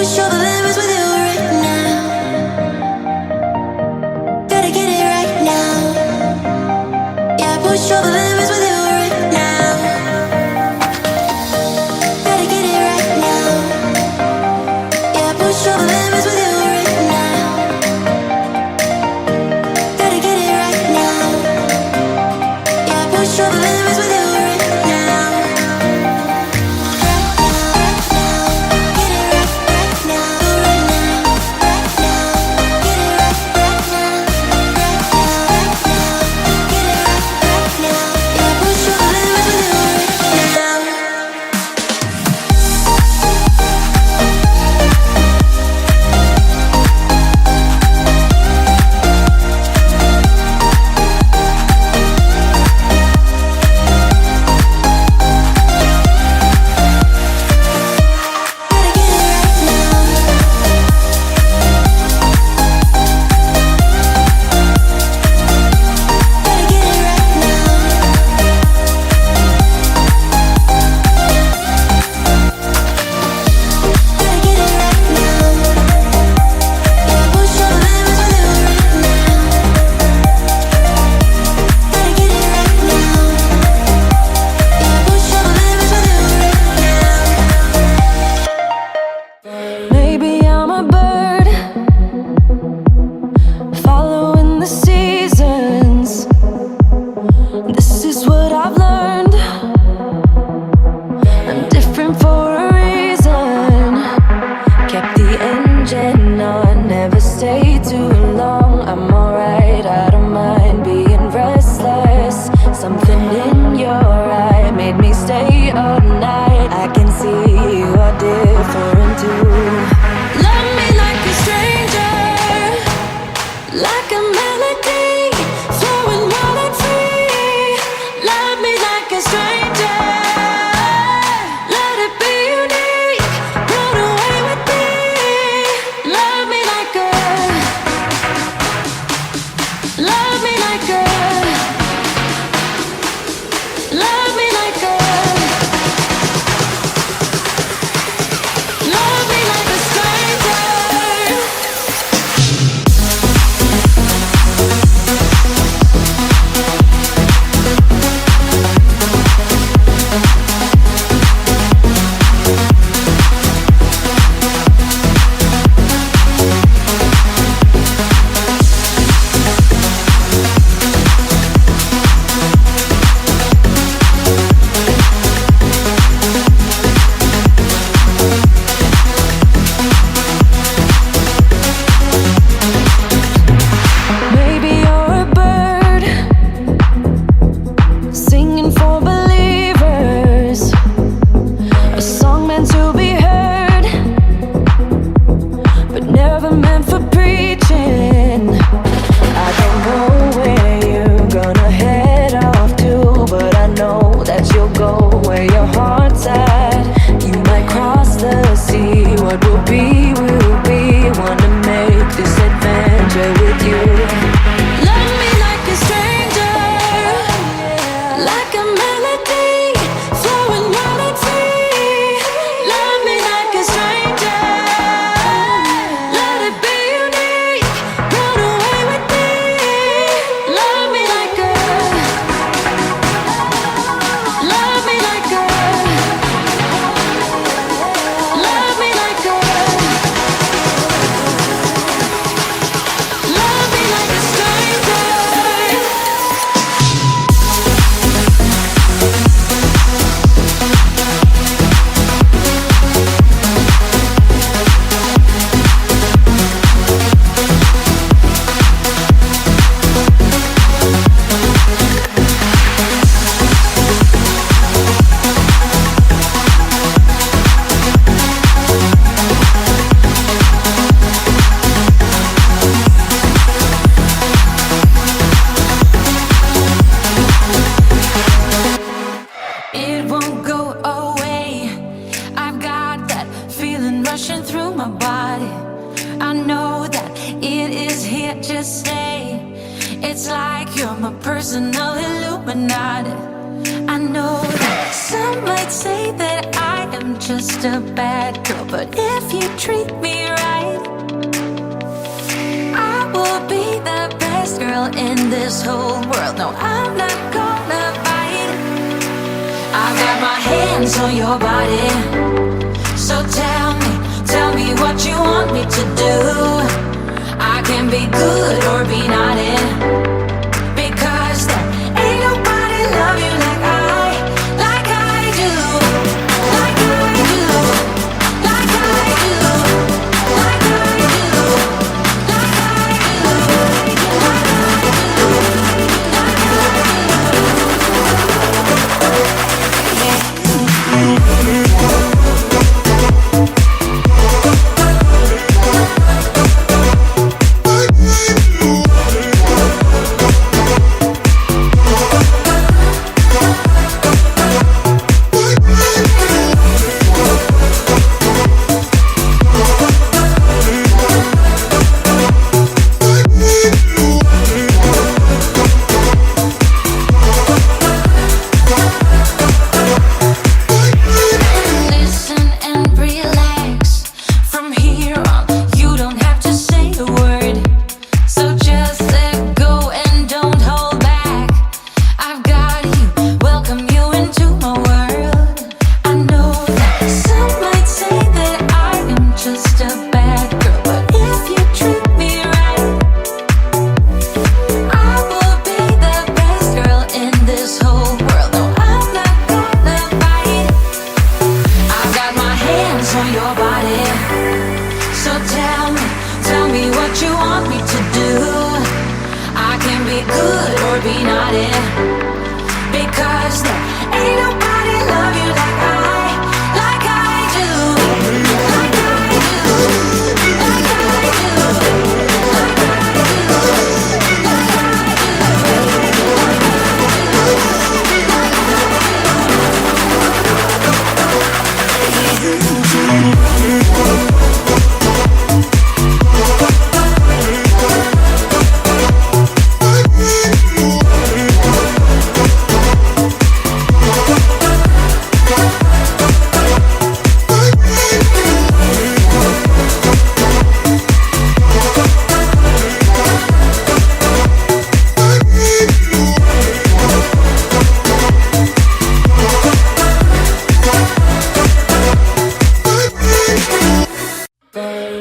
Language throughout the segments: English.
push all the limits with you right now. Gotta get it right now. Yeah, push all the limits with you right now. Gotta get it right now. Yeah, push all the limits with you right now. Gotta get it right now. Yeah, push all the limits with you right now. It's like you're my personal Illuminati. I know that some might say that I am just a bad girl, but if you treat me right, I will be the best girl in this whole world. No, I'm not gonna fight. I've got my hands on your body, so tell me what you want me to do. I can be good or be naughty, because there ain't nobody love you like I do, like I do, like I do, like I do, like I do, like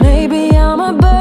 maybe I'm a bird.